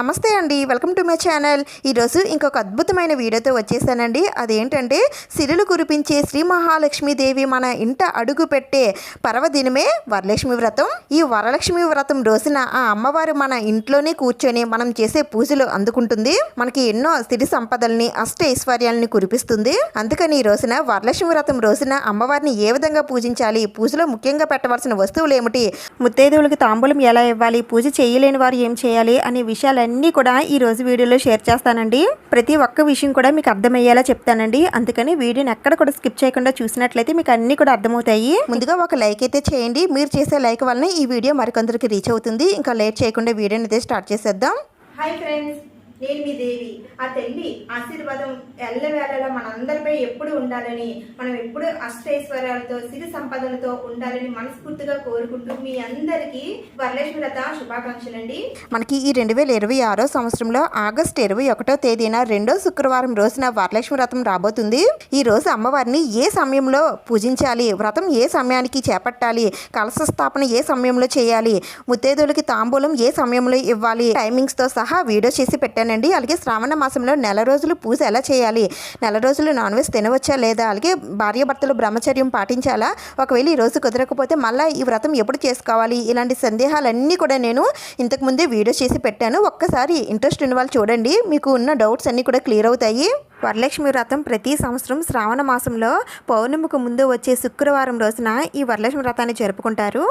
నమస్తే అండి, welcome to my channel. ఈరోజు ఇంకొక అద్భుతమైన వీడియోతో వచ్చేసానండి. అదేంటంటే సిరులు కురిపించే శ్రీ మహాలక్ష్మీదేవి మన ఇంట అడుగు పెట్టే పర్వదినమే వరలక్ష్మి వ్రతం. ఈ వరలక్ష్మి వ్రతం రోజున ఆ అమ్మవారు మన ఇంట్లోనే కూర్చొని మనం చేసే పూజలు అందుకుంటుంది. మనకి ఎన్నో సిరి సంపదల్ని అష్ట ఐశ్వర్యాలని కురిపిస్తుంది. అందుకని ఈ రోజున వరలక్ష్మి వ్రతం రోజున అమ్మవారిని ఏ విధంగా పూజించాలి, పూజలో ముఖ్యంగా పెట్టవలసిన వస్తువులు ఏమిటి, ముత్తైదువులకి తాంబూలం ఎలా ఇవ్వాలి, పూజ చేయలేని వారు ఏం చేయాలి అనే విషయాలన్నీ కూడా ఈ రోజు వీడియోలో షేర్ చేస్తానండి. ప్రతి ఒక్క విషయం కూడా మీకు అర్థమయ్యేలా చెప్తానండి. అందుకని వీడియోని ఎక్కడ కూడా స్కిప్ చేయకుండా చూసినట్లయితే మీకు అన్ని కూడా అర్థమవుతాయి. ముందుగా ఒక లైక్ అయితే చేయండి. మీరు చేసే లైక్ వలన ఈ వీడియో మరికొందరికి రీచ్ అవుతుంది. ఇంకా లేట్ చేయకుండా వీడియోని అయితే స్టార్ట్ చేసేద్దాం. హాయ్ ఫ్రెండ్స్, నేను మీ దేవి. ఆ తల్లి ఆశీర్వాదం ఎల్లవేళలా మనందరిపై ఎప్పుడు ఉండాలని, మనం ఎప్పుడు అష్టైశ్వర్యాలతో సిరి సంపదలతో ఉండాలని మనస్ఫూర్తిగా కోరుకుంటూ మీ అందరికీ వరలక్ష్మి వ్రత శుభాకాంక్షలండి. మనకి ఈ 2026 సంవత్సరంలో ఆగస్టు 21వ తేదీన రెండో శుక్రవారం రోజున వరలక్ష్మి వ్రతం రాబోతుంది. ఈ రోజు అమ్మవారిని ఏ సమయంలో పూజించాలి, వ్రతం ఏ సమయానికి చేపట్టాలి, కలశ స్థాపన ఏ సమయంలో చేయాలి, ముత్తైదువులకి తాంబూలం ఏ సమయంలో ఇవ్వాలి, టైమింగ్స్తో సహా వీడియో చేసి పెట్టాను. అలాగే శ్రావణ మాసంలో నెల రోజులు పూజ ఎలా చేయాలి, నెల రోజులు నాన్ వెజ్ తినవచ్చా లేదా, అలాగే భార్యాభర్తలు బ్రహ్మచర్యం పాటించాలా, ఒకవేళ ఈ రోజు కుదరకపోతే మళ్ళీ ఈ వ్రతం ఎప్పుడు చేసుకోవాలి, ఇలాంటి సందేహాలన్నీ కూడా నేను ఇంతకుముందే వీడియో చేసి పెట్టాను. ఒక్కసారి ఇంట్రెస్ట్ ఉన్న వాళ్ళు చూడండి, మీకు ఉన్న డౌట్స్ అన్నీ కూడా క్లియర్ అవుతాయి. వరలక్ష్మి వ్రతం ప్రతి సంవత్సరం శ్రావణ మాసంలో పౌర్ణమికి ముందు వచ్చే శుక్రవారం రోజున ఈ వరలక్ష్మి వ్రతాన్ని జరుపుకుంటారు.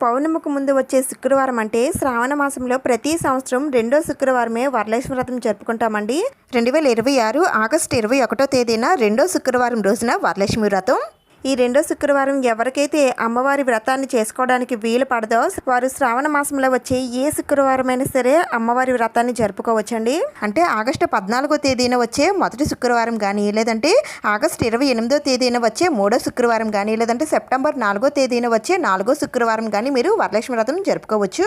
పౌర్ణమికి ముందు వచ్చే శుక్రవారం అంటే శ్రావణ మాసంలో ప్రతి సంవత్సరం రెండో శుక్రవారమే వరలక్ష్మి వ్రతం జరుపుకుంటామండి. 2026 ఆగస్టు 21వ తేదీన రెండో శుక్రవారం రోజున వరలక్ష్మి వ్రతం. ఈ రెండో శుక్రవారం ఎవరికైతే అమ్మవారి వ్రతాన్ని చేసుకోవడానికి వీలు పడదో వారు శ్రావణ మాసంలో వచ్చే ఏ శుక్రవారం అయినా సరే అమ్మవారి వ్రతాన్ని జరుపుకోవచ్చండి. అంటే ఆగస్టు 14వ తేదీన వచ్చే మొదటి శుక్రవారం కానీ, లేదంటే ఆగస్టు 28వ తేదీన వచ్చే మూడో శుక్రవారం కానీ, లేదంటే సెప్టెంబర్ 4వ తేదీన వచ్చే 4వ శుక్రవారం కానీ మీరు వరలక్ష్మి వ్రతం జరుపుకోవచ్చు.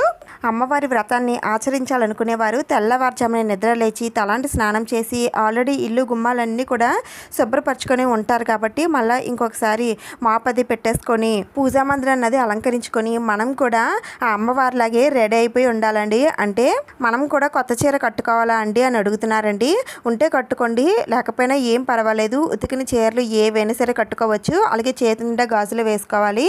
అమ్మవారి వ్రతాన్ని ఆచరించాలనుకునే వారు తెల్లవారుజామున నిద్ర లేచి తలాంటి స్నానం చేసి ఆల్రెడీ ఇల్లు గుమ్మాలన్నీ కూడా శుభ్రపరచుకొని ఉంటారు కాబట్టి మళ్ళీ ఇంకొకసారి మాపది పెట్టేసుకొని పూజా మందిరాన్ని అది అలంకరించుకొని మనం కూడా ఆ అమ్మవారిలాగే రెడీ అయిపోయి ఉండాలండి. అంటే మనం కూడా కొత్త చీర కట్టుకోవాలా అండి అని అడుగుతున్నారండి. ఉంటే కట్టుకోండి, లేకపోయినా ఏం పర్వాలేదు. ఉతికిన చీరలు ఏవైనా సరే కట్టుకోవచ్చు. అలాగే చేతి నిండా గాజులు వేసుకోవాలి,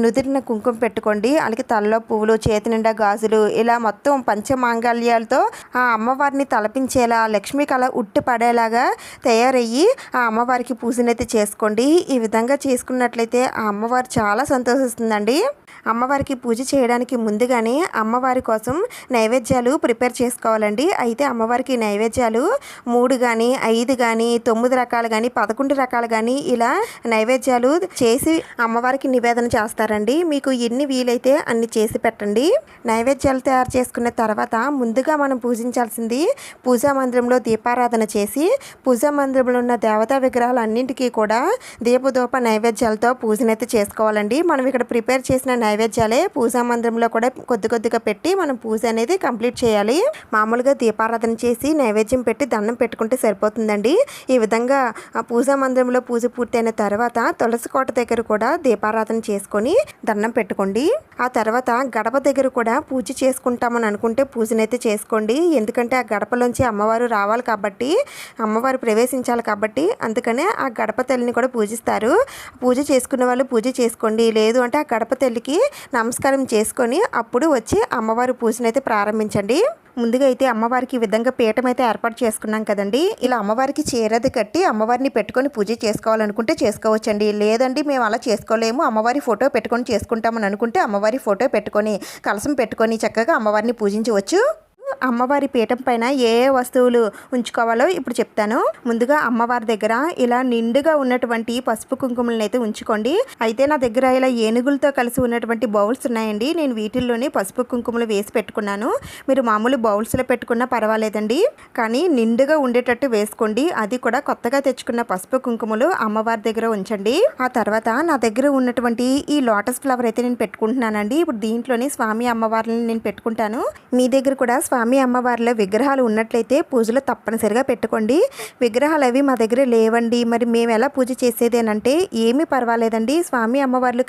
నుదిరిన కుంకుమ పెట్టుకోండి, అలాగే తలలో పువ్వులు, చేతి నిండా గాజులు, ఇలా మొత్తం పంచమాంగళ్యాలతో ఆ అమ్మవారిని తలపించేలా లక్ష్మీ కళ ఉట్టి పడేలాగా తయారయ్యి ఆ అమ్మవారికి పూజనైతే చేసుకోండి. ఈ విధంగా చేసుకున్నట్లయితే ఆ అమ్మవారు చాలా సంతోషిస్తుందండి. అమ్మవారికి పూజ చేయడానికి ముందుగానే అమ్మవారి కోసం నైవేద్యాలు ప్రిపేర్ చేసుకోవాలండి. అయితే అమ్మవారికి నైవేద్యాలు 3 కానీ 5 కానీ 9 రకాలు కానీ 11 రకాలు కానీ ఇలా నైవేద్యాలు చేసి అమ్మవారికి నివేదన చేస్తారండి. మీకు ఎన్ని వీలైతే అన్ని చేసి పెట్టండి. నైవేద్యాలు తయారు చేసుకున్న తర్వాత ముందుగా మనం పూజించాల్సింది పూజా మందిరంలో దీపారాధన చేసి పూజా మందిరంలో ఉన్న దేవతా విగ్రహాలన్నింటికీ కూడా దీపదూప నైవేద్యాలతో పూజనైతే చేసుకోవాలండి. మనం ఇక్కడ ప్రిపేర్ చేసిన నైవేద్యాలే పూజా మందిరంలో కూడా కొద్ది కొద్దిగా పెట్టి మనం పూజ అనేది కంప్లీట్ చేయాలి. మామూలుగా దీపారాధన చేసి నైవేద్యం పెట్టి దండం పెట్టుకుంటే సరిపోతుందండి. ఈ విధంగా పూజా మందిరంలో పూజ పూర్తయిన తర్వాత తులసి కోట దగ్గర కూడా దీపారాధన చేసుకొని దండం పెట్టుకోండి. ఆ తర్వాత గడప దగ్గర కూడా పూజ చేసుకుంటామని అనుకుంటే పూజనైతే చేసుకోండి. ఎందుకంటే ఆ గడపలోంచి అమ్మవారు రావాలి కాబట్టి, అమ్మవారు ప్రవేశించాలి కాబట్టి అందుకనే ఆ గడప తల్లిని కూడా పూజిస్తారు. పూజ చేసుకున్న వాళ్ళు పూజ చేసుకోండి, లేదు అంటే ఆ గడప తల్లికి నమస్కారం చేసుకొని అప్పుడు వచ్చి అమ్మవారి పూజనైతే ప్రారంభించండి. ముందుగా అయితే అమ్మవారికి ఈ విధంగా పీఠం అయితే ఏర్పాటు చేసుకున్నాం కదండి. ఇలా అమ్మవారికి చీరది కట్టి అమ్మవారిని పెట్టుకొని పూజ చేసుకోవాలనుకుంటే చేసుకోవచ్చండి. లేదండి మేము అలా చేసుకోలేము, అమ్మవారి ఫోటో పెట్టుకొని చేసుకుంటామని అనుకుంటే అమ్మవారి ఫోటో పెట్టుకొని కలశం పెట్టుకొని చక్కగా అమ్మవారిని పూజించవచ్చు. అమ్మవారి పీఠం పైన ఏ ఏ వస్తువులు ఉంచుకోవాలో ఇప్పుడు చెప్తాను. ముందుగా అమ్మవారి దగ్గర ఇలా నిండుగా ఉన్నటువంటి పసుపు కుంకుమలను అయితే ఉంచుకోండి. అయితే నా దగ్గర ఇలా ఏనుగులతో కలిసి ఉన్నటువంటి బౌల్స్ ఉన్నాయండి. నేను వీటిల్లోనే పసుపు కుంకుమలు వేసి పెట్టుకున్నాను. మీరు మామూలు బౌల్స్లో పెట్టుకున్నా పర్వాలేదండి, కానీ నిండుగా ఉండేటట్టు వేసుకోండి. అది కూడా కొత్తగా తెచ్చుకున్న పసుపు కుంకుమలు అమ్మవారి దగ్గర ఉంచండి. ఆ తర్వాత నా దగ్గర ఉన్నటువంటి ఈ లోటస్ ఫ్లవర్ అయితే నేను పెట్టుకుంటున్నానండి. ఇప్పుడు దీంట్లోనే స్వామి అమ్మవారిని నేను పెట్టుకుంటాను. మీ దగ్గర కూడా స్వామి స్వామి అమ్మవారిలో విగ్రహాలు ఉన్నట్లయితే పూజలో తప్పనిసరిగా పెట్టుకోండి. విగ్రహాలు అవి మా దగ్గర లేవండి, మరి మేము ఎలా పూజ చేసేదేనంటే ఏమీ పర్వాలేదండి. స్వామి అమ్మవార్లు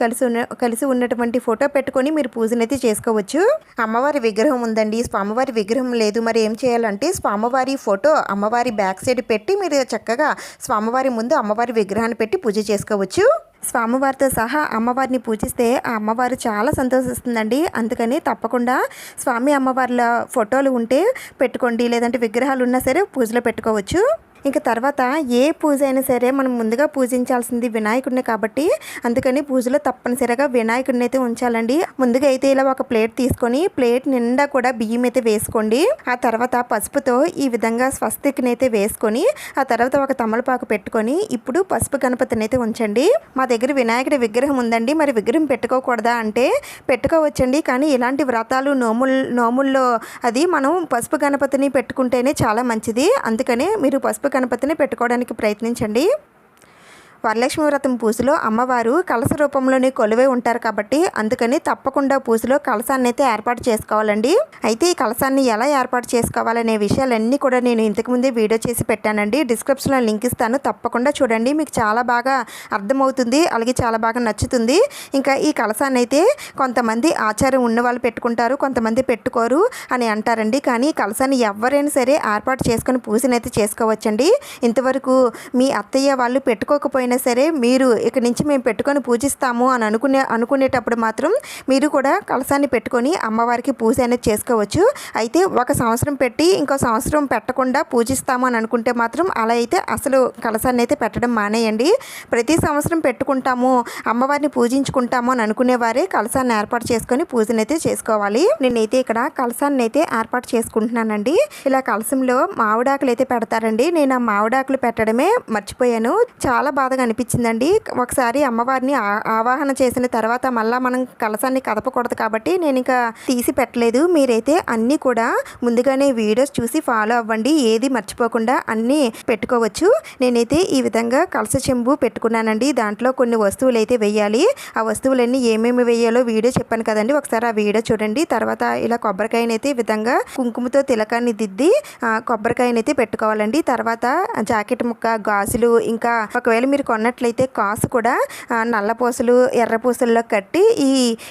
కలిసి ఉన్నటువంటి ఫోటో పెట్టుకొని మీరు పూజనైతే చేసుకోవచ్చు. అమ్మవారి విగ్రహం ఉందండి, స్వామివారి విగ్రహం లేదు, మరి ఏం చేయాలంటే స్వామివారి ఫోటో అమ్మవారి బ్యాక్ సైడ్ పెట్టి మీరు చక్కగా స్వామివారి ముందు అమ్మవారి విగ్రహాన్ని పెట్టి పూజ చేసుకోవచ్చు. స్వామివారితో సహా అమ్మవారిని పూజిస్తే ఆ అమ్మవారు చాలా సంతోషిస్తుందండి. అందుకని తప్పకుండా స్వామి అమ్మవార్ల ఫోటోలు ఉంటే పెట్టుకోండి, లేదంటే విగ్రహాలు ఉన్నా సరే పూజలో పెట్టుకోవచ్చు. ఇంకా తర్వాత ఏ పూజ అయినా సరే మనం ముందుగా పూజించాల్సింది వినాయకుడిని కాబట్టి అందుకని పూజలో తప్పనిసరిగా వినాయకుడిని అయితే ఉంచాలండి. ముందుగా అయితే ఇలా ఒక ప్లేట్ తీసుకొని ప్లేట్ నిండా కూడా బియ్యం అయితే వేసుకోండి. ఆ తర్వాత పసుపుతో ఈ విధంగా స్వస్తికిని అయితే వేసుకొని ఆ తర్వాత ఒక తమలపాకు పెట్టుకొని ఇప్పుడు పసుపు గణపతిని అయితే ఉంచండి. మా దగ్గర వినాయకుడి విగ్రహం ఉందండి, మరి విగ్రహం పెట్టుకోకూడదా అంటే పెట్టుకోవచ్చండి, కానీ ఇలాంటి వ్రతాలు నోముల్లో అది మనం పసుపు గణపతిని పెట్టుకుంటేనే చాలా మంచిది. అందుకనే మీరు పసుపు గణపతిని పెట్టుకోవడానికి ప్రయత్నించండి. వరలక్ష్మి వ్రతం పూజలో అమ్మవారు కలశ రూపంలోనే కొలువై ఉంటారు కాబట్టి అందుకని తప్పకుండా పూజలో కలశాన్ని అయితే ఏర్పాటు చేసుకోవాలండి. అయితే ఈ కలశాన్ని ఎలా ఏర్పాటు చేసుకోవాలనే విషయాలన్నీ కూడా నేను ఇంతకుముందే వీడియో చేసి పెట్టానండి. డిస్క్రిప్షన్లో లింక్ ఇస్తాను, తప్పకుండా చూడండి, మీకు చాలా బాగా అర్థమవుతుంది, అలాగే చాలా బాగా నచ్చుతుంది. ఇంకా ఈ కలశాన్ని అయితే కొంతమంది ఆచారం ఉన్న వాళ్ళు పెట్టుకుంటారు, కొంతమంది పెట్టుకోరు అని అంటారండి. కానీ ఈ కలశాన్ని ఎవరైనా సరే ఏర్పాటు చేసుకొని పూజనైతే చేసుకోవచ్చండి. ఇంతవరకు మీ అత్తయ్య వాళ్ళు పెట్టుకోకపోయినా సరే మీరు ఇక నుంచి మేము పెట్టుకొని పూజిస్తాము అని అనుకునేటప్పుడు మాత్రం మీరు కూడా కలశాన్ని పెట్టుకొని అమ్మవారికి పూజ అనేది చేసుకోవచ్చు. అయితే ఒక సంవత్సరం పెట్టి ఇంకో సంవత్సరం పెట్టకుండా పూజిస్తాము అని అనుకుంటే మాత్రం అలా అయితే అసలు కలశాన్ని అయితే పెట్టడం మానేయండి. ప్రతి సంవత్సరం పెట్టుకుంటాము అమ్మవారిని పూజించుకుంటాము అని అనుకునేవారే కలశాన్ని ఏర్పాటు చేసుకొని పూజనైతే చేసుకోవాలి. నేనైతే ఇక్కడ కలశాన్ని అయితే ఏర్పాటు చేసుకుంటున్నానండి. ఇలా కలశంలో మామిడాకులు అయితే పెడతారండి. నేను ఆ మామిడాకులు పెట్టడమే మర్చిపోయాను, చాలా బాధగా అనిపించిందండి. ఒకసారి అమ్మవారిని ఆవాహన చేసిన తర్వాత మళ్ళీ మనం కలశాన్ని కదపకూడదు కాబట్టి నేను ఇంకా తీసి పెట్టలేదు. మీరైతే అన్నీ కూడా ముందుగానే వీడియోస్ చూసి ఫాలో అవ్వండి, ఏది మర్చిపోకుండా అన్నీ పెట్టుకోవచ్చు. నేనైతే ఈ విధంగా కలశ చెంబు పెట్టుకున్నానండి. దాంట్లో కొన్ని వస్తువులు అయితే వేయాలి. ఆ వస్తువులన్నీ ఏమేమి వేయాలో వీడియో చెప్పాను కదండి, ఒకసారి ఆ వీడియో చూడండి. తర్వాత ఇలా కొబ్బరికాయనైతే ఈ విధంగా కుంకుమతో తిలకాన్ని దిద్ది కొబ్బరికాయనైతే పెట్టుకోవాలండి. తర్వాత జాకెట్ ముక్క, గాజులు, ఇంకా ఒకవేళ మీరు కొన్నట్లయితే కాసు కూడా నల్లపూసలు ఎర్రపూసల్లో కట్టి ఈ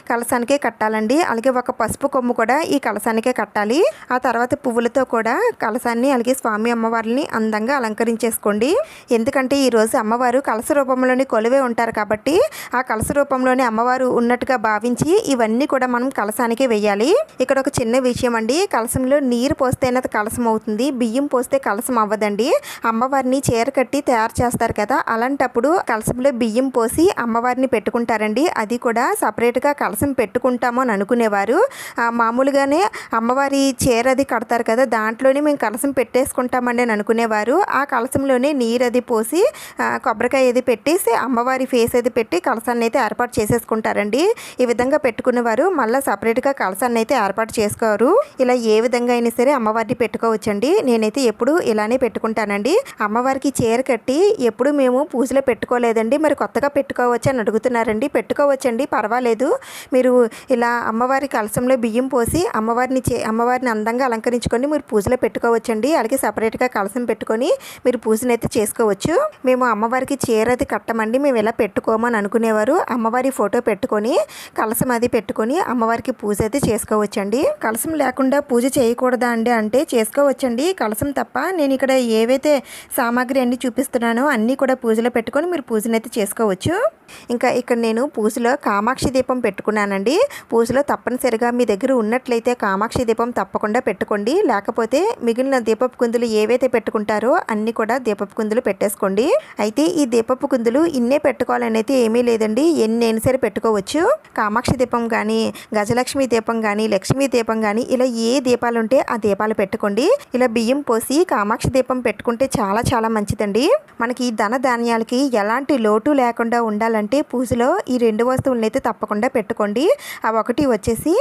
కలశానికే కట్టాలండి. అలాగే ఒక పసుపు కొమ్ము కూడా ఈ కలశానికే కట్టాలి. ఆ తర్వాత పువ్వులతో కూడా కలశాన్ని అలాగే స్వామి అమ్మవారిని అందంగా అలంకరించేసుకోండి. ఎందుకంటే ఈరోజు అమ్మవారు కలశ రూపంలోని కొలువే ఉంటారు కాబట్టి ఆ కలశ రూపంలోని అమ్మవారు ఉన్నట్టుగా భావించి ఇవన్నీ కూడా మనం కలశానికే వేయాలి. ఇక్కడ ఒక చిన్న విషయం అండి, కలశంలో నీరు పోస్తేనే అది కలశం అవుతుంది, బియ్యం పోస్తే కలశం అవ్వదండి. అమ్మవారిని చీర కట్టి తయారు చేస్తారు కదా, అలాంటప్పుడు కలశంలో బియ్యం పోసి అమ్మవారిని పెట్టుకుంటారండి. అది కూడా సపరేట్గా కలశం పెట్టుకుంటాము అని అనుకునేవారు మామూలుగానే అమ్మవారి చీర అది కడతారు కదా, దాంట్లోనే మేము కలశం పెట్టేసుకుంటామండి అని అనుకునేవారు. ఆ కలశంలోనే నీరు అది పోసి కొబ్బరికాయ అది పెట్టేసి అమ్మవారి ఫేస్ అది పెట్టి కలశాన్ని అయితే ఏర్పాటు చేసేసుకుంటారండి. ఈ విధంగా పెట్టుకునేవారు మళ్ళీ సపరేట్గా కలశాన్ని అయితే ఏర్పాటు చేసుకోరు. ఇలా ఏ విధంగా అయినా సరే అమ్మవారిని పెట్టుకోవచ్చండి. నేనైతే ఎప్పుడు ఇలానే పెట్టుకుంటానండి. అమ్మవారికి చీర కట్టి ఎప్పుడు మేము పూజలో పెట్టుకోలేదండి, మరి కొత్తగా పెట్టుకోవచ్చు అని అడుగుతున్నారండి. పెట్టుకోవచ్చండి, పర్వాలేదు. మీరు ఇలా అమ్మవారి కలశంలో బియ్యం పోసి అమ్మవారిని అందంగా అలంకరించుకొని మీరు పూజలో పెట్టుకోవచ్చండి. అలాగే సపరేట్గా కలశం పెట్టుకొని మీరు పూజనైతే చేసుకోవచ్చు. మేము అమ్మవారికి చీర అది కట్టమండి, మేము ఇలా పెట్టుకోమని అనుకునేవారు. అమ్మవారి ఫోటో పెట్టుకొని కలశం అది పెట్టుకొని అమ్మవారికి పూజ అయితే చేసుకోవచ్చండి. కలశం లేకుండా పూజ చేయకూడదా అండి అంటే చేసుకోవచ్చండి, కలశం తప్ప. నేను ఇక్కడ ఏవైతే సామాగ్రి అన్ని చూపిస్తున్నానో అన్నీ కూడా పూజలో పెట్టుకొని మీరు పూజనైతే చేసుకోవచ్చు. ఇంకా ఇక్కడ నేను పూజలో కామాక్షి దీపం పెట్టుకున్నానండి. పూజలో తప్పనిసరిగా మీ దగ్గర ఉన్నట్లయితే కామాక్షి దీపం తప్పకుండా పెట్టుకోండి, లేకపోతే మిగిలిన దీపపు కుందులు ఏవైతే పెట్టుకుంటారో అన్నీ కూడా దీపపు కుందులు పెట్టేసుకోండి. అయితే ఈ దీపపు కుందులు ఇన్నే పెట్టుకోవాలని అయితే ఏమీ లేదండి, ఎన్నైనా సరే పెట్టుకోవచ్చు. కామాక్షి దీపం కానీ, గజలక్ష్మి దీపం కానీ, లక్ష్మీ దీపం కానీ ఇలా ఏ దీపాలు ఉంటే ఆ దీపాలు పెట్టుకోండి. ఇలా బియ్యం పోసి కామాక్షి దీపం పెట్టుకుంటే చాలా చాలా మంచిదండి. మనకి ధన ధాన్యాలకి ఎలాంటి లోటు లేకుండా ఉండాలి పెట్టాలంటే పూజలో ఈ 2 వస్తువులను అయితే తప్పకుండా పెట్టుకోండి. అవి ఒకటి వచ్చేసి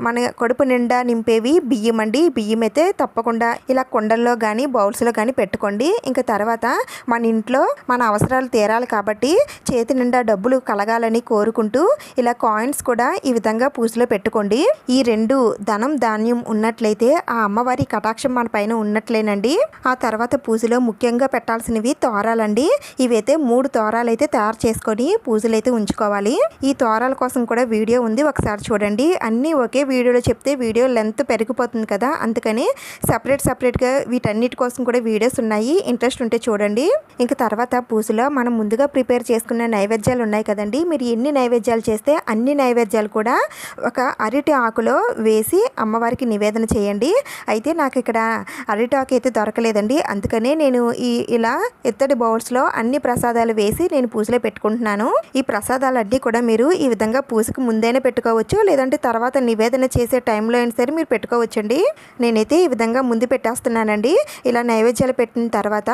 మన కడుపు నిండా నింపేవి బియ్యం అండి. బియ్యం అయితే తప్పకుండా ఇలా కుండల్లో కానీ బౌల్స్లో కానీ పెట్టుకోండి. ఇంకా తర్వాత మన ఇంట్లో మన అవసరాలు తీరాలి కాబట్టి చేతి నిండా డబ్బులు కలగాలని కోరుకుంటూ ఇలా కాయిన్స్ కూడా ఈ విధంగా పూజలో పెట్టుకోండి. ఈ 2 ధనం ధాన్యం ఉన్నట్లయితే ఆ అమ్మవారి కటాక్షం మన పైన ఉన్నట్లేనండి. ఆ తర్వాత పూజలో ముఖ్యంగా పెట్టాల్సినవి తోరాలండి. ఇవైతే 3 తోరాలు అయితే తయారు చేసుకొని పూజలు అయితే ఉంచుకోవాలి. ఈ తోరాల కోసం కూడా వీడియో ఉంది, ఒకసారి చూడండి. అన్నీ ఒకే వీడియోలో చెప్తే వీడియో లెంత్ పెరిగిపోతుంది కదా, అందుకని సపరేట్గా వీటన్నిటి కోసం కూడా వీడియోస్ ఉన్నాయి, ఇంట్రెస్ట్ ఉంటే చూడండి. ఇంకా తర్వాత పూజలో మనం ముందుగా ప్రిపేర్ చేసుకున్న నైవేద్యాలు ఉన్నాయి కదండి. మీరు ఎన్ని నైవేద్యాలు చేస్తే అన్ని నైవేద్యాలు కూడా ఒక అరటి ఆకులో వేసి అమ్మవారికి నివేదన చేయండి. అయితే నాకు ఇక్కడ అరటి ఆకు అయితే దొరకలేదండి, అందుకనే నేను ఇలా ఇత్తడి బౌల్స్లో అన్ని ప్రసాదాలు వేసి నేను పూజలో పెట్టుకుంటున్నాను. ఈ ప్రసాదాలన్నీ కూడా మీరు ఈ విధంగా పూజకు ముందైనా పెట్టుకోవచ్చు, లేదంటే తర్వాత నివేదన చేసే టైంలో అయినా సరే మీరు పెట్టుకోవచ్చండి. నేనైతే ఈ విధంగా ముందు పెట్టేస్తున్నానండి. ఇలా నైవేద్యాలు పెట్టిన తర్వాత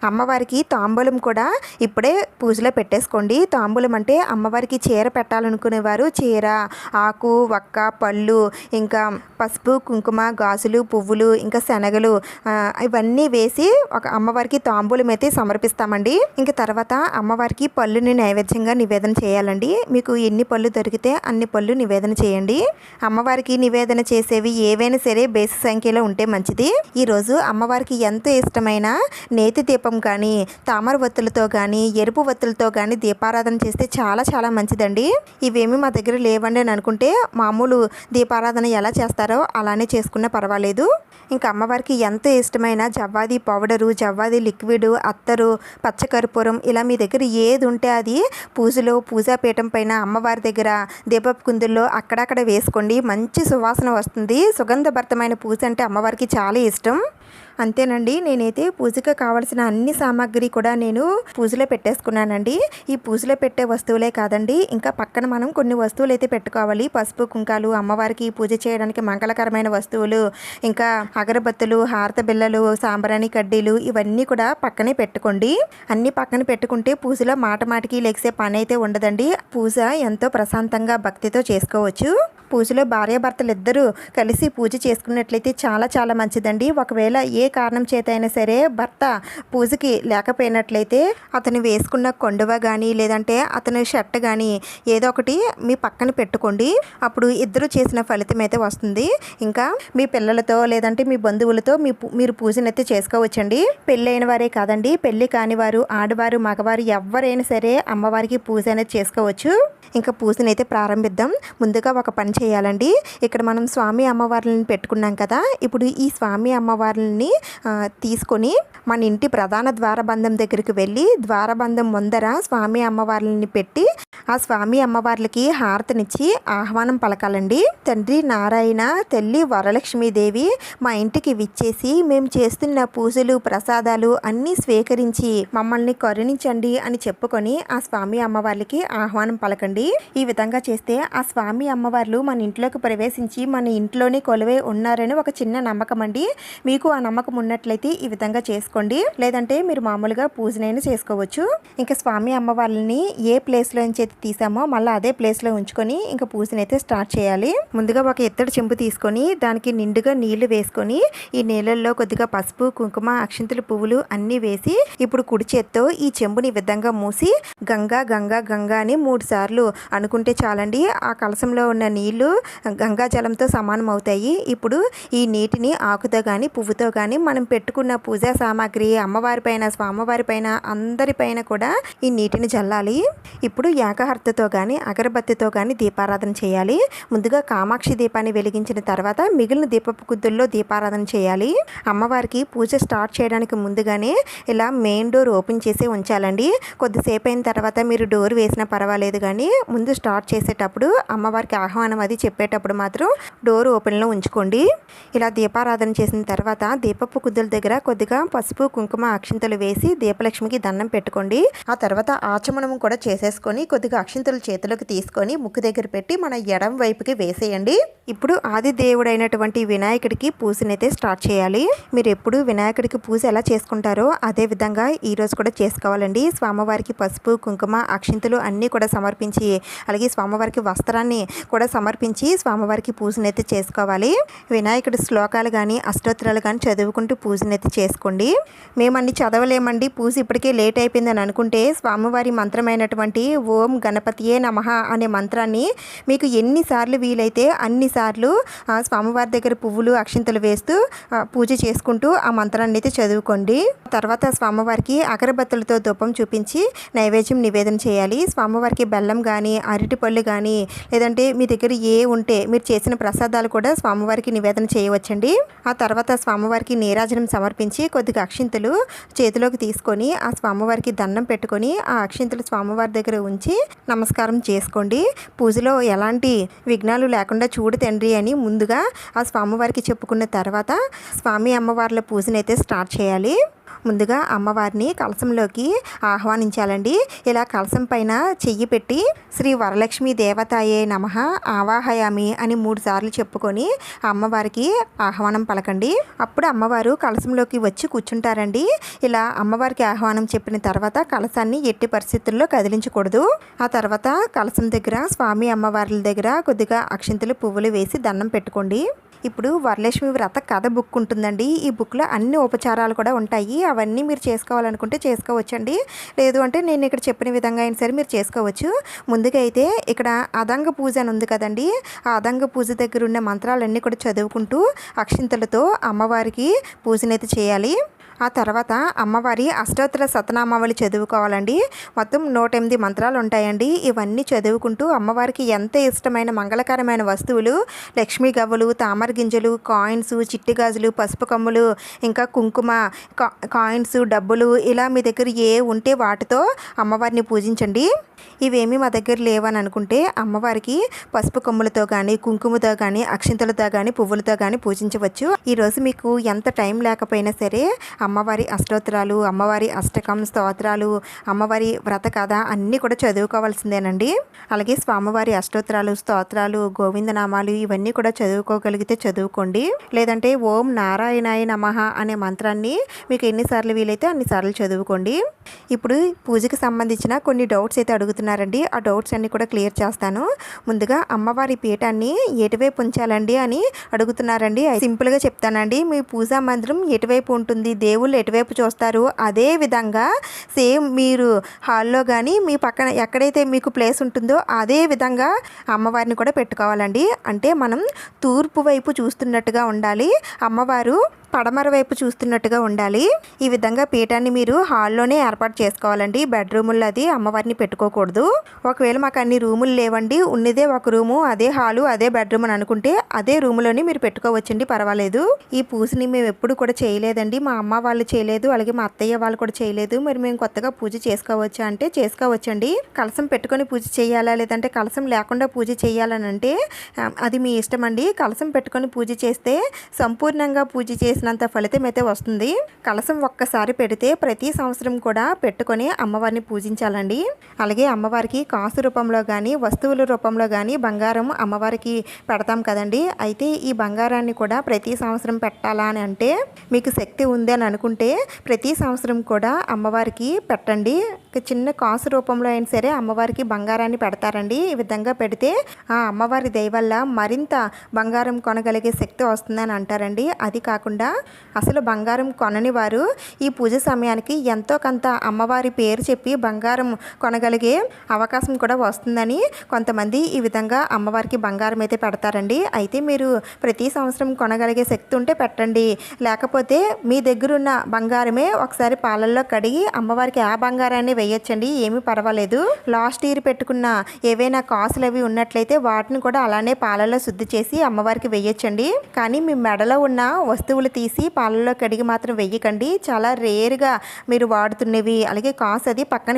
అమ్మవారికి తాంబూలం కూడా ఇప్పుడే పూజలో పెట్టేసుకోండి. తాంబూలం అంటే అమ్మవారికి చీర పెట్టాలనుకునేవారు చీర, ఆకు, వక్క, పళ్ళు, ఇంకా పసుపు, కుంకుమ, గాజులు, పువ్వులు, ఇంకా శనగలు ఇవన్నీ వేసి ఒక అమ్మవారికి తాంబూలం అయితే సమర్పిస్తామండి. ఇంకా తర్వాత అమ్మవారికి పళ్ళుని నైవేద్యంగా నివేదన చేయాలండి. మీకు ఎన్ని పళ్ళు దొరికితే అన్ని పళ్ళు నివేదన చేయండి. అమ్మవారికి నివేదన చేసేవి ఏవైనా సరే బేసి సంఖ్యలో ఉంటే మంచిది. ఈరోజు అమ్మవారికి ఎంతో ఇష్టమైన నేతి దీపం కానీ, తామర వత్తులతో కానీ, ఎరుపు వత్తులతో కానీ దీపారాధన చేస్తే చాలా చాలా మంచిదండి. ఇవేమి మా దగ్గర లేవండి అని అనుకుంటే మామూలు దీపారాధన ఎలా చేస్తారో అలానే చేసుకున్నా పర్వాలేదు. ఇంకా అమ్మవారికి ఎంతో ఇష్టమైన జవ్వాది పౌడరు, జవ్వాది లిక్విడ్, అత్తరు, పచ్చకర్పూరం ఇలా మీ దగ్గర ఏది ఉంటే అది పూజలో పూజాపీఠం పైన అమ్మవారి దగ్గర దీపపు కుందుల్లో అక్కడక్కడ వేసుకోండి. మంచి సువాసన వస్తుంది. సుగంధభరితమైన పూజ అంటే అమ్మవారికి చాలా ఇష్టం. అంతేనండి, నేనైతే పూజకు కావాల్సిన అన్ని సామాగ్రి కూడా నేను పూజలో పెట్టేసుకున్నానండి. ఈ పూజలో పెట్టే వస్తువులే కాదండి, ఇంకా పక్కన మనం కొన్ని వస్తువులు అయితే పెట్టుకోవాలి. పసుపు కుంకాలు, అమ్మవారికి పూజ చేయడానికి మంగళకరమైన వస్తువులు, ఇంకా అగరబత్తులు, హారత బిళ్ళలు, సాంబ్రాణి కడ్డీలు ఇవన్నీ కూడా పక్కనే పెట్టుకోండి. అన్ని పక్కన పెట్టుకుంటే పూజలో మాటికి లెగిసే పని అయితే ఉండదండి. పూజ ఎంతో ప్రశాంతంగా భక్తితో చేసుకోవచ్చు. పూజలో భార్యాభర్తలు ఇద్దరూ కలిసి పూజ చేసుకున్నట్లయితే చాలా చాలా మంచిదండి. ఒకవేళ ఏ కారణం చేత అయినా సరే భర్త పూజకి లేకపోయినట్లయితే అతను వేసుకున్న కొండువ కానీ లేదంటే అతని షర్ట్ కానీ ఏదో ఒకటి మీ పక్కన పెట్టుకోండి. అప్పుడు ఇద్దరు చేసిన ఫలితం అయితే వస్తుంది. ఇంకా మీ పిల్లలతో లేదంటే మీ బంధువులతో మీరు పూజనైతే చేసుకోవచ్చండి. పెళ్ళైన వారే కాదండి, పెళ్ళి కాని వారు, ఆడవారు, మగవారు ఎవరైనా సరే అమ్మవారికి పూజ అనేది చేసుకోవచ్చు. ఇంకా పూజనైతే ప్రారంభిద్దాం. ముందుగా ఒక పని చేయాలండి. ఇక్కడ మనం స్వామి అమ్మవార్లని పెట్టుకున్నాం కదా, ఇప్పుడు ఈ స్వామి అమ్మవార్లని తీసుకొని మన ఇంటి ప్రధాన ద్వారబంధం దగ్గరికి వెళ్ళి ద్వారబంధం ముందర స్వామి అమ్మవార్లని పెట్టి ఆ స్వామి అమ్మవార్లకి హారతనిచ్చి ఆహ్వానం పలకాలండి. తండ్రి నారాయణ, తల్లి వరలక్ష్మీదేవి మా ఇంటికి విచ్చేసి మేము చేస్తున్న పూజలు ప్రసాదాలు అన్నీ స్వీకరించి మమ్మల్ని కరుణించండి అని చెప్పుకొని ఆ స్వామి అమ్మవార్లకి ఆహ్వానం పలకండి. ఈ విధంగా చేస్తే ఆ స్వామి అమ్మవార్లు మన ఇంట్లోకి ప్రవేశించి మన ఇంట్లోనే కొలువై ఉన్నారని ఒక చిన్న నమ్మకం అండి. మీకు ఆ నమ్మకం ఉన్నట్లయితే ఈ విధంగా చేసుకోండి, లేదంటే మీరు మామూలుగా పూజనైనా చేసుకోవచ్చు. ఇంకా స్వామి అమ్మవార్లని ఏ ప్లేస్లో నుంచి తీసామో మళ్ళీ అదే ప్లేస్లో ఉంచుకొని ఇంకా పూజనైతే స్టార్ట్ చేయాలి. ముందుగా ఒక ఎత్తడి చెంబు తీసుకొని దానికి నిండుగా నీళ్లు వేసుకొని ఈ నీళ్ళల్లో కొద్దిగా పసుపు, కుంకుమ, అక్షింతలు, పువ్వులు అన్నీ వేసి ఇప్పుడు కుడి చేత్తో ఈ చెంబుని ఈ విధంగా మూసి గంగా గంగా గంగా అని 3 సార్లు అనుకుంటే చాలండి. ఆ కలశంలో ఉన్న నీళ్లు గంగా జలంతో సమానం అవుతాయి. ఇప్పుడు ఈ నీటిని ఆకుతో కానీ పువ్వుతో కానీ మనం పెట్టుకున్న పూజా సామాగ్రి అమ్మవారి పైన, స్వామివారి పైన, అందరిపైన కూడా ఈ నీటిని చల్లాలి. ఇప్పుడు ఏకహర్తతో కానీ అగరబత్తితో కానీ దీపారాధన చేయాలి. ముందుగా కామాక్షి దీపాన్ని వెలిగించిన తర్వాత మిగిలిన దీపపు కుద్దుల్లో దీపారాధన చేయాలి. అమ్మవారికి పూజ స్టార్ట్ చేయడానికి ముందుగానే ఇలా మెయిన్ డోర్ ఓపెన్ చేసి ఉంచాలండి. కొద్దిసేపు అయిన తర్వాత మీరు డోర్ వేసినా పర్వాలేదు, కానీ ముందు స్టార్ట్ చేసేటప్పుడు అమ్మవారికి ఆహ్వానం అది చెప్పేటప్పుడు మాత్రం డోర్ ఓపెన్లో ఉంచుకోండి. ఇలా దీపారాధన చేసిన తర్వాత దీపపు కుద్దుల దగ్గర కొద్దిగా పసుపు కుంకుమ అక్షింతలు వేసి దీపలక్ష్మికి దండం పెట్టుకోండి. ఆ తర్వాత ఆచమనం కూడా చేసేసుకొని కొద్దిగా అక్షింతలు చేతిలోకి తీసుకొని ముక్కు దగ్గర పెట్టి మన ఎడం వైపుకి వేసేయండి. ఇప్పుడు ఆది దేవుడైనటువంటి వినాయకుడికి పూజనైతే స్టార్ట్ చేయాలి. మీరు ఎప్పుడు వినాయకుడికి పూజ ఎలా చేసుకుంటారో అదే విధంగా ఈరోజు కూడా చేసుకోవాలండి. స్వామివారికి పసుపు కుంకుమ అక్షింతలు అన్నీ కూడా సమర్పించి, అలాగే స్వామివారికి వస్త్రాన్ని కూడా సమర్పించి స్వామివారికి పూజనైతే చేసుకోవాలి. వినాయకుడి శ్లోకాలు కానీ అష్టోత్తరాలు కానీ చదువుకుంటూ పూజనైతే చేసుకోండి. మేము అన్ని చదవలేమండి, పూజ ఇప్పటికే లేట్ అయిపోయిందని అనుకుంటే స్వామివారి మంత్రమైనటువంటి ఓం గణపతియే నమః అనే మంత్రాన్ని మీకు ఎన్నిసార్లు వీలైతే అన్నిసార్లు స్వామివారి దగ్గర పువ్వులు అక్షింతలు వేస్తూ పూజ చేసుకుంటూ ఆ మంత్రాన్ని అయితే చదువుకోండి. తర్వాత స్వామివారికి అగరబత్తులతో ధూపం చూపించి నైవేద్యం నివేదన చేయాలి. స్వామివారికి బెల్లం కానీ అరటిపళ్ళు కానీ లేదంటే మీ దగ్గర ఏ ఉంటే మీరు చేసిన ప్రసాదాలు కూడా స్వామివారికి నివేదన చేయవచ్చండి. ఆ తర్వాత స్వామివారికి నీరాజనం సమర్పించి కొద్దిగా అక్షింతలు చేతిలోకి తీసుకొని ఆ స్వామివారికి దండం పెట్టుకొని ఆ అక్షింతలు స్వామివారి దగ్గర ఉంచి నమస్కారం చేసుకోండి. పూజలో ఎలాంటి విఘ్నాలు లేకుండా చూడు తండ్రి అని ముందుగా ఆ స్వామివారికి చెప్పుకున్న తర్వాత స్వామి అమ్మవార్ల పూజనైతే స్టార్ట్ చేయాలి. ముందుగా అమ్మవారిని కలశంలోకి ఆహ్వానించాలండి. ఇలా కలశం పైన చెయ్యి పెట్టి శ్రీ వరలక్ష్మి దేవతాయే నమః ఆవాహయామి అని 3 సార్లు చెప్పుకొని అమ్మవారికి ఆహ్వానం పలకండి. అప్పుడు అమ్మవారు కలశంలోకి వచ్చి కూర్చుంటారండి. ఇలా అమ్మవారికి ఆహ్వానం చెప్పిన తర్వాత కలశాన్ని ఎట్టి పరిస్థితుల్లో కదిలించకూడదు. ఆ తర్వాత కలశం దగ్గర స్వామి అమ్మవార్ల దగ్గర కొద్దిగా అక్షింతలు పువ్వులు వేసి దండం పెట్టుకోండి. ఇప్పుడు వరలక్ష్మి వ్రత కథ బుక్ ఉంటుందండి. ఈ బుక్లో అన్ని ఉపచారాలు కూడా ఉంటాయి. అవన్నీ మీరు చేసుకోవాలనుకుంటే చేసుకోవచ్చండి. లేదు అంటే నేను ఇక్కడ చెప్పిన విధంగా అయినా సరే మీరు చేసుకోవచ్చు. ముందుగా అయితే ఇక్కడ అదంగ పూజ అని ఉంది కదండి, ఆ అదంగ పూజ దగ్గర ఉన్న మంత్రాలన్నీ కూడా చదువుకుంటూ అక్షింతలతో అమ్మవారికి పూజనైతే చేయాలి. ఆ తర్వాత అమ్మవారి అష్టోత్తర శతనామావళి చదువుకోవాలండి. మొత్తం 108 మంత్రాలు ఉంటాయండి. ఇవన్నీ చదువుకుంటూ అమ్మవారికి ఎంత ఇష్టమైన మంగళకరమైన వస్తువులు లక్ష్మీ గవ్వలు, తామర గింజలు, కాయిన్స్, చిట్టి గాజులు, పసుపు కమ్ములు, ఇంకా కుంకుమ, కాయిన్స్, డబ్బులు ఇలా మీ దగ్గర ఏ ఉంటే వాటితో అమ్మవారిని పూజించండి. ఇవేమీ మా దగ్గర లేవని అనుకుంటే అమ్మవారికి పసుపు కొమ్ములతో కానీ కుంకుమతో కానీ అక్షింతలతో కానీ పువ్వులతో కానీ పూజించవచ్చు. ఈరోజు మీకు ఎంత టైం లేకపోయినా సరే అమ్మవారి అష్టోత్తరాలు, అమ్మవారి అష్టకం స్తోత్రాలు, అమ్మవారి వ్రత కథ అన్నీ కూడా చదువుకోవాల్సిందేనండి. అలాగే స్వామివారి అష్టోత్తరాలు, స్తోత్రాలు, గోవిందనామాలు ఇవన్నీ కూడా చదువుకోగలిగితే చదువుకోండి. లేదంటే ఓం నారాయణాయ నమః అనే మంత్రాన్ని మీకు ఎన్నిసార్లు వీలైతే అన్నిసార్లు చదువుకోండి. ఇప్పుడు పూజకి సంబంధించిన కొన్ని డౌట్స్ అయితే అడుగుతున్నారండి. ఆ డౌట్స్ అన్నీ కూడా క్లియర్ చేస్తాను. ముందుగా అమ్మవారి పీఠాన్ని ఎటువైపు ఉంచాలండి అని అడుగుతున్నారండి. సింపుల్గా చెప్తానండి. మీ పూజా మందిరం ఎటువైపు ఉంటుంది, దేవుళ్ళు ఎటువైపు చూస్తారు, అదే విధంగా సేమ్ మీరు హాల్లో కానీ మీ పక్కన ఎక్కడైతే మీకు ప్లేస్ ఉంటుందో అదే విధంగా అమ్మవారిని కూడా పెట్టుకోవాలండి. అంటే మనం తూర్పు వైపు చూస్తున్నట్టుగా ఉండాలి, అమ్మవారు పడమర వైపు చూస్తున్నట్టుగా ఉండాలి. ఈ విధంగా పీఠాన్ని మీరు హాల్లోనే ఏర్పాటు చేసుకోవాలండి. బెడ్రూముల్లో అది అమ్మవారిని పెట్టుకోకూడదు. ఒకవేళ మాకు అన్ని రూములు లేవండి, ఉన్నదే ఒక రూము, అదే హాలు, అదే బెడ్రూమ్ అని అనుకుంటే అదే రూములోనే మీరు పెట్టుకోవచ్చండి, పర్వాలేదు. ఈ పూజని మేము ఎప్పుడు కూడా చేయలేదండి, మా అమ్మ వాళ్ళు చేయలేదు, అలాగే మా అత్తయ్య వాళ్ళు కూడా చేయలేదు. మరి మేము కొత్తగా పూజ చేసుకోవచ్చా అంటే చేసుకోవచ్చండి. కలశం పెట్టుకొని పూజ చేయాలా లేదంటే కలశం లేకుండా పూజ చేయాలని అంటే అది మీ ఇష్టం అండి. కలశం పెట్టుకొని పూజ చేస్తే సంపూర్ణంగా పూజ చేసినంత ఫలితం అయితే వస్తుంది. కలశం ఒక్కసారి పెడితే ప్రతి సంవత్సరం కూడా పెట్టుకొని అమ్మవారిని పూజించాలండి. అలాగే అమ్మవారికి కాసు రూపంలో కానీ వస్తువుల రూపంలో కానీ బంగారం అమ్మవారికి పెడతాం కదండి. అయితే ఈ బంగారాన్ని కూడా ప్రతి సంవత్సరం పెట్టాలా అని అంటే మీకు శక్తి ఉంది అని అనుకుంటే ప్రతి సంవత్సరం కూడా అమ్మవారికి పెట్టండి. చిన్న కాసు రూపంలో అయినా సరే అమ్మవారికి బంగారాన్ని పెడతారండి. ఈ విధంగా పెడితే ఆ అమ్మవారి దయ వల్ల మరింత బంగారం కొనగలిగే శక్తి వస్తుందని అంటారండి. అది కాకుండా అసలు బంగారం కొనని వారు ఈ పూజ సమయానికి ఎంతో కొంత అమ్మవారి పేరు చెప్పి బంగారం కొనగలిగే అవకాశం కూడా వస్తుందని కొంతమంది ఈ విధంగా అమ్మవారికి బంగారం అయితే పెడతారండి. అయితే మీరు ప్రతి సంవత్సరం కొనగలిగే శక్తి ఉంటే పెట్టండి, లేకపోతే మీ దగ్గరున్న బంగారమే ఒకసారి పాలల్లో కడిగి అమ్మవారికి ఆ బంగారాన్ని వేయచ్చండి, ఏమీ పర్వాలేదు. లాస్ట్ ఇయర్ పెట్టుకున్న ఏవైనా కాసులు అవి ఉన్నట్లయితే వాటిని కూడా అలానే పాలల్లో శుద్ధి చేసి అమ్మవారికి వేయచ్చండి. కానీ మీ మెడలో ఉన్న వస్తువులు తీసి పాలల్లో కడిగి మాత్రం వెయ్యకండి. చాలా రేర్గా మీరు వాడుతున్నవి అలాగే కాసు అది పక్కన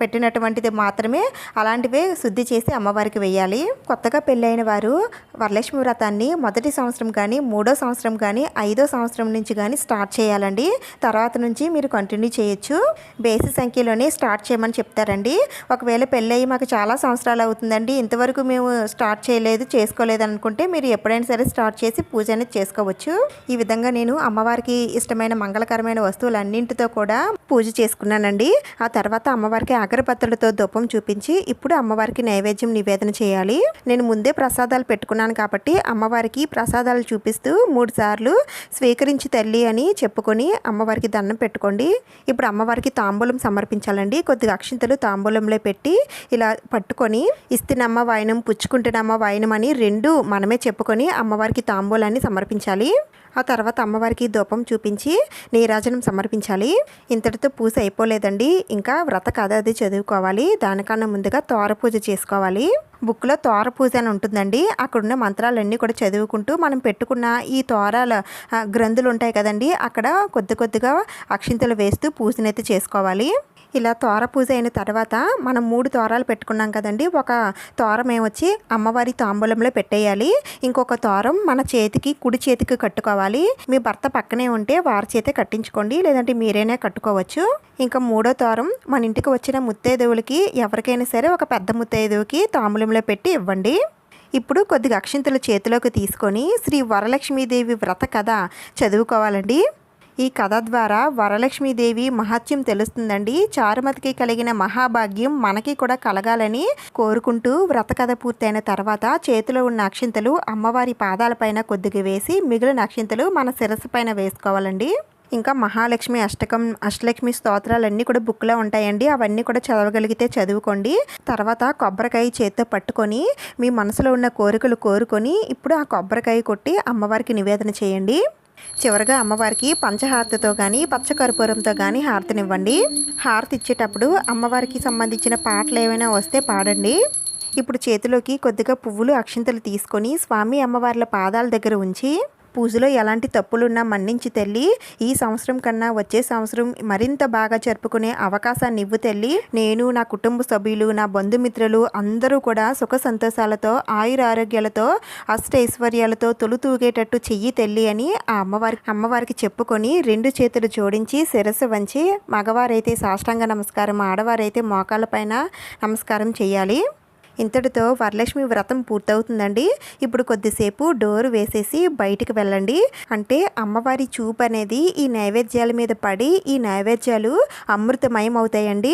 పెట్టినటువంటిది మాత్రమే అలాంటివే శుద్ధి చేసి అమ్మవారికి వేయాలి. కొత్తగా పెళ్ళైన వారు వరలక్ష్మి వ్రతాన్ని మొదటి సంవత్సరం కానీ, మూడో సంవత్సరం కానీ, 5వ సంవత్సరం నుంచి కానీ స్టార్ట్ చేయాలండి. తర్వాత నుంచి మీరు కంటిన్యూ చేయొచ్చు. బేసి సంఖ్యలోనే స్టార్ట్ చేయమని చెప్తారండి. ఒకవేళ పెళ్ళయి మాకు చాలా సంవత్సరాలు అవుతుందండి, ఇంతవరకు మేము స్టార్ట్ చేసుకోలేదు అనుకుంటే మీరు ఎప్పుడైనా సరే స్టార్ట్ చేసి పూజ అనేది చేసుకోవచ్చు. ఈ విధంగా నేను అమ్మవారికి ఇష్టమైన మంగళకరమైన వస్తువులన్నింటితో కూడా పూజ చేసుకున్నానండి. ఆ తర్వాత అమ్మవారికి అగరబత్తులతో ధూపం చూపించి ఇప్పుడు అమ్మవారికి నైవేద్యం నివేదన చేయాలి. నేను ముందే ప్రసాదాలు పెట్టుకున్నాను కాబట్టి అమ్మవారికి ప్రసాదాలు చూపిస్తూ 3 సార్లు స్వీకరించి తల్లి అని చెప్పుకొని అమ్మవారికి దండం పెట్టుకోండి. ఇప్పుడు అమ్మవారికి తాంబూలం సమర్పించాలండి. కొద్దిగా అక్షింతలు తాంబూలంలో పెట్టి ఇలా పట్టుకొని ఇస్తున్నమ్మ వాయనం, పుచ్చుకుంటున్నమ్మ వాయనం అని 2 మనమే చెప్పుకొని అమ్మవారికి తాంబూలాన్ని సమర్పించాలి. ఆ తర్వాత అమ్మవారికి ధూపం చూపించి నీరాజనం సమర్పించాలి. ఇంతటితో పూజ అయిపోలేదండి, ఇంకా వ్రత కథ అది చదువుకోవాలి. దానికన్నా ముందుగా తోర పూజ చేసుకోవాలి. బుక్లో తోర పూజ అని ఉంటుందండి. అక్కడున్న మంత్రాలన్నీ కూడా చదువుకుంటూ మనం పెట్టుకున్న ఈ తోరాల గ్రంథులు ఉంటాయి కదండి, అక్కడ కొద్దిగా అక్షింతలు వేస్తూ పూజనైతే చేసుకోవాలి. ఇలా తోర పూజ అయిన తర్వాత మనం 3 తోరాలు పెట్టుకున్నాం కదండి. ఒక తోరం ఏమొచ్చి అమ్మవారి తాంబూలంలో పెట్టేయాలి. ఇంకొక తోరం మన చేతికి, కుడి చేతికి కట్టుకోవాలి. మీ భర్త పక్కనే ఉంటే వారి చేతే కట్టించుకోండి, లేదంటే మీరైనా కట్టుకోవచ్చు. ఇంకా 3వ తోరం మన ఇంటికి వచ్చిన ముత్తైదువులకి ఎవరికైనా సరే ఒక పెద్ద ముత్తైదువుకి తాంబూలంలో పెట్టి ఇవ్వండి. ఇప్పుడు కొద్దిగా అక్షింతలు చేతిలోకి తీసుకొని శ్రీ వరలక్ష్మీదేవి వ్రత కథ చదువుకోవాలండి. ఈ కథ ద్వారా వరలక్ష్మీదేవి మహత్యం తెలుస్తుందండి. చారుమతికి కలిగిన మహాభాగ్యం మనకి కూడా కలగాలని కోరుకుంటూ వ్రత కథ పూర్తయిన తర్వాత చేతిలో ఉన్న అక్షింతలు అమ్మవారి పాదాలపైన కొద్దిగా వేసి మిగిలిన అక్షింతలు మన శిరస్సు పైన వేసుకోవాలండి. ఇంకా మహాలక్ష్మి అష్టకం, అష్టలక్ష్మి స్తోత్రాలన్నీ కూడా బుక్లో ఉంటాయండి. అవన్నీ కూడా చదవగలిగితే చదువుకోండి. తర్వాత కొబ్బరికాయ చేత్తో పట్టుకొని మీ మనసులో ఉన్న కోరికలు కోరుకొని ఇప్పుడు ఆ కొబ్బరికాయ కొట్టి అమ్మవారికి నివేదన చేయండి. చివరగా అమ్మవారికి పంచహారతితో కానీ పచ్చకర్పూరంతో కానీ హారతినివ్వండి. హారతి ఇచ్చేటప్పుడు అమ్మవారికి సంబంధించిన పాటలు ఏమైనా వస్తే పాడండి. ఇప్పుడు చేతిలోకి కొద్దిగా పువ్వులు, అక్షింతలు తీసుకొని స్వామి అమ్మవార్ల పాదాల దగ్గర ఉంచి పూజలో ఎలాంటి తప్పులున్నా మన్నించి తల్లి, ఈ సంవత్సరం కన్నా వచ్చే సంవత్సరం మరింత బాగా జరుపుకునే అవకాశాన్ని ఇవ్వు తల్లి. నేను, నా కుటుంబ సభ్యులు, నా బంధుమిత్రులు అందరూ కూడా సుఖ సంతోషాలతో, ఆయురారోగ్యాలతో, అష్టైశ్వర్యాలతో తొలుతూగేటట్టు చెయ్యి తల్లి అని ఆ అమ్మవారికి చెప్పుకొని 2 చేతులు జోడించి శిరస్సు వంచి మగవారైతే సాష్టాంగ నమస్కారం, ఆడవారైతే మోకాళ్ళ పైన నమస్కారం చేయాలి. ఇంతటితో వరలక్ష్మి వ్రతం పూర్తవుతుందండి. ఇప్పుడు కొద్దిసేపు డోర్ వేసేసి బయటికి వెళ్ళండి. అంటే అమ్మవారి చూపు అనేది ఈ నైవేద్యాల మీద పడి ఈ నైవేద్యాలు అమృతమయం అవుతాయండి.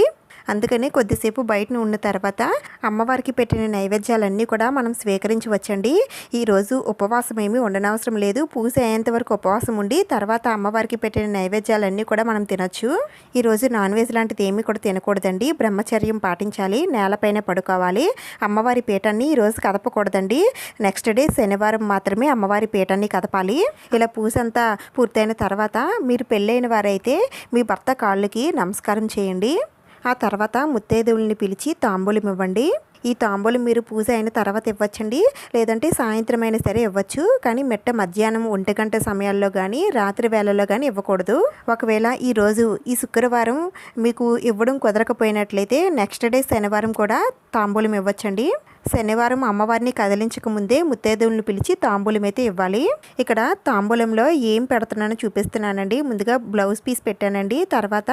అందుకని కొద్దిసేపు బయట ఉన్న తర్వాత అమ్మవారికి పెట్టిన నైవేద్యాలన్నీ కూడా మనం స్వీకరించవచ్చండి. ఈరోజు ఉపవాసం ఏమీ ఉండనవసరం లేదు. పూజ అయ్యేంత వరకు ఉపవాసం ఉండి తర్వాత అమ్మవారికి పెట్టిన నైవేద్యాలన్నీ కూడా మనం తినొచ్చు. ఈరోజు నాన్ వెజ్ లాంటిది ఏమీ కూడా తినకూడదండి. బ్రహ్మచర్యం పాటించాలి. నేలపైన పడుకోవాలి. అమ్మవారి పీఠాన్ని ఈరోజు కదపకూడదండి. నెక్స్ట్ డే శనివారం మాత్రమే అమ్మవారి పీఠాన్ని కదపాలి. ఇలా పూజ అంతా పూర్తయిన తర్వాత మీరు పెళ్ళైన వారైతే మీ భర్త కాళ్ళకి నమస్కారం చేయండి. ఆ తర్వాత ముత్తైదువుల్ని పిలిచి తాంబూలం ఇవ్వండి. ఈ తాంబూలం మీరు పూజ అయిన తర్వాత ఇవ్వచ్చండి, లేదంటే సాయంత్రం అయినా సరే ఇవ్వచ్చు. కానీ మధ్యాహ్నం 1 గంట సమయాల్లో కానీ రాత్రి వేళల్లో కానీ ఇవ్వకూడదు. ఒకవేళ ఈ శుక్రవారం మీకు ఇవ్వడం కుదరకపోయినట్లయితే నెక్స్ట్ డే శనివారం కూడా తాంబూలం ఇవ్వచ్చండి. శనివారం అమ్మవారిని కదిలించక ముందే ముత్తైదువులను పిలిచి తాంబూలం అయితే ఇవ్వాలి. ఇక్కడ తాంబూలంలో ఏం పెడుతున్నానో చూపిస్తున్నానండి. ముందుగా బ్లౌజ్ పీస్ పెట్టానండి. తర్వాత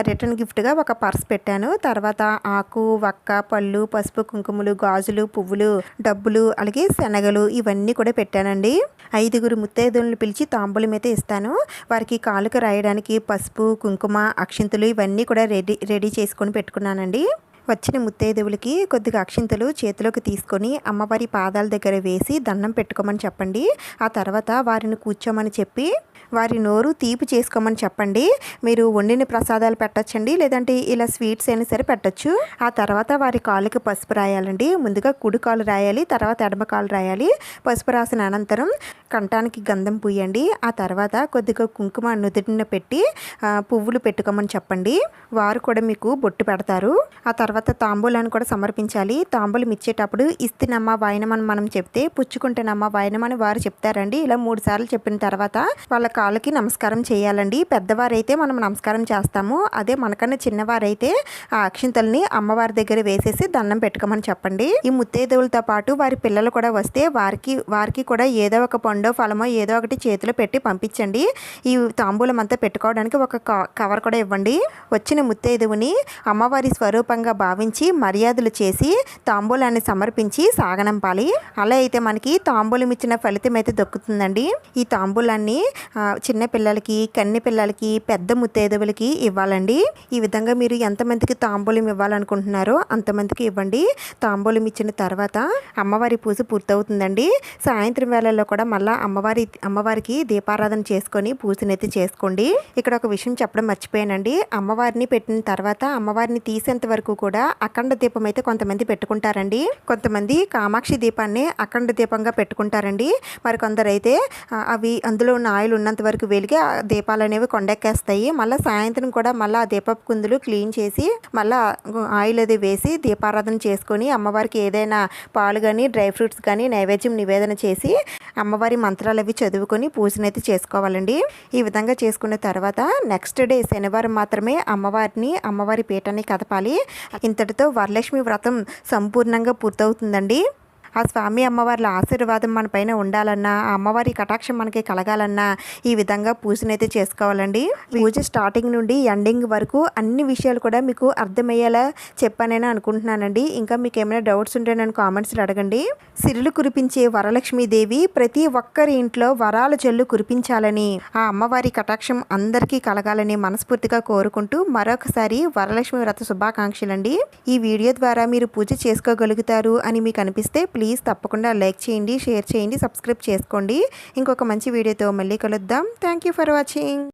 రిటర్న్ గిఫ్ట్గా ఒక పర్స్ పెట్టాను. తర్వాత ఆకు, వక్క, పళ్ళు, పసుపు, కుంకుమలు, గాజులు, పువ్వులు, డబ్బులు, అలాగే శనగలు ఇవన్నీ కూడా పెట్టానండి. 5 ముత్తైదువులను పిలిచి తాంబూలం అయితే ఇస్తాను. వారికి కాలుకు రాయడానికి పసుపు, కుంకుమ, అక్షింతలు ఇవన్నీ కూడా రెడీ చేసుకొని పెట్టుకున్నానండి. వచ్చిన ముత్తైదువులకి కొద్దిగా అక్షింతలు చేతిలోకి తీసుకొని అమ్మవారి పాదాల దగ్గర వేసి దండం పెట్టుకోమని చెప్పండి. ఆ తర్వాత వారిని కూర్చోమని చెప్పి వారి నోరు తీపి చేసుకోమని చెప్పండి. మీరు వండిన ప్రసాదాలు పెట్టొచ్చండి, లేదంటే ఇలా స్వీట్స్ అయినా సరే పెట్టొచ్చు. ఆ తర్వాత వారి కాళ్ళకి పసుపు రాయాలండి. ముందుగా కుడి కాలు రాయాలి, తర్వాత ఎడమ కాలు రాయాలి. పసుపు రాసిన అనంతరం కంఠానికి గంధం పూయండి. ఆ తర్వాత కొద్దిగా కుంకుమ నుదుటిన పెట్టి పువ్వులు పెట్టుకోమని చెప్పండి. వారు కూడా మీకు బొట్టు పెడతారు. ఆ తర్వాత తాంబూలాన్ని కూడా సమర్పించాలి. తాంబూలం ఇచ్చేటప్పుడు ఇస్తినమ్మ వాయనమని మనం చెప్తే, పుచ్చుకుంటేనమ్మ వాయనమని వారు చెప్తారండి. ఇలా 3 సార్లు చెప్పిన తర్వాత వాళ్ళ కాళ్ళకి నమస్కారం చేయాలండి. పెద్దవారైతే మనం నమస్కారం చేస్తాము. అదే మనకన్నా చిన్నవారైతే ఆ అక్షింతల్ని అమ్మవారి దగ్గర వేసేసి దండం పెట్టుకోమని చెప్పండి. ఈ ముత్తైదువులతో పాటు వారి పిల్లలు కూడా వస్తే వారికి కూడా ఏదో ఒక పండో ఫలమో ఏదో ఒకటి చేతిలో పెట్టి పంపించండి. ఈ తాంబూలం అంతా పెట్టుకోవడానికి ఒక కవర్ కూడా ఇవ్వండి. వచ్చిన ముత్తైదువుని అమ్మవారి స్వరూపంగా భావించి మర్యాదలు చేసి తాంబూలాన్ని సమర్పించి సాగనంపాలి. అలా అయితే మనకి తాంబూలం ఇచ్చిన ఫలితం అయితే దొక్కుతుందండి. ఈ తాంబూలాన్ని చిన్న పిల్లలకి, కన్నె పిల్లలకి, పెద్ద ముత్తైదువులకి ఇవ్వాలండి. ఈ విధంగా మీరు ఎంతమందికి తాంబూలం ఇవ్వాలనుకుంటున్నారో అంతమందికి ఇవ్వండి. తాంబూలం ఇచ్చిన తర్వాత అమ్మవారి పూజ పూర్తవుతుందండి. సాయంత్రం వేళల్లో కూడా మళ్ళీ అమ్మవారికి దీపారాధన చేసుకొని పూజనైతే చేసుకోండి. ఇక్కడ ఒక విషయం చెప్పడం మర్చిపోయానండి. అమ్మవారిని పెట్టిన తర్వాత అమ్మవారిని తీసేంత వరకు కూడా అఖండ దీపం అయితే కొంతమంది పెట్టుకుంటారండి. కొంతమంది కామాక్షి దీపాన్ని అఖండ దీపంగా పెట్టుకుంటారండి. మరి కొందరైతే అవి అందులో ఉన్న ఆయిల్ ఉన్నంత వరకు వెలిగి ఆ దీపాలు అనేవి కొండెక్కేస్తాయి. మళ్ళీ సాయంత్రం కూడా మళ్ళీ ఆ దీపపు కుందులు క్లీన్ చేసి మళ్ళీ ఆయిల్ అది వేసి దీపారాధన చేసుకొని అమ్మవారికి ఏదైనా పాలు కానీ డ్రై ఫ్రూట్స్ కానీ నైవేద్యం నివేదన చేసి అమ్మవారి మంత్రాలు అవి చదువుకొని పూజనైతే చేసుకోవాలండి. ఈ విధంగా చేసుకున్న తర్వాత నెక్స్ట్ డే శనివారం మాత్రమే అమ్మవారి పీఠాన్ని కదపాలి. ఇంతటితో వరలక్ష్మి వ్రతం సంపూర్ణంగా పూర్తవుతుందండి. ఆ స్వామి అమ్మవార్ల ఆశీర్వాదం మన పైన ఉండాలన్నా, ఆ అమ్మవారి కటాక్షం మనకి కలగాలన్నా ఈ విధంగా పూజనైతే చేసుకోవాలండి. పూజ స్టార్టింగ్ నుండి ఎండింగ్ వరకు అన్ని విషయాలు కూడా మీకు అర్థమయ్యేలా చెప్పానని అనుకుంటున్నానండి. ఇంకా మీకు ఏమైనా డౌట్స్ ఉంటే నన్ను కామెంట్స్లో అడగండి. సిరులు కురిపించే వరలక్ష్మీదేవి ప్రతి ఒక్కరి ఇంట్లో వరాల జల్లు కురిపించాలని, ఆ అమ్మవారి కటాక్షం అందరికీ కలగాలని మనస్ఫూర్తిగా కోరుకుంటూ మరొకసారి వరలక్ష్మి వ్రత శుభాకాంక్షలండి. ఈ వీడియో ద్వారా మీరు పూజ చేసుకోగలుగుతారు అని మీకు అనిపిస్తే ప్లీజ్ తప్పకుండా లైక్ చేయండి, షేర్ చేయండి, సబ్స్క్రైబ్ చేసుకోండి. ఇంకొక మంచి వీడియోతో మళ్ళీ కలుద్దాం. Thank you for watching.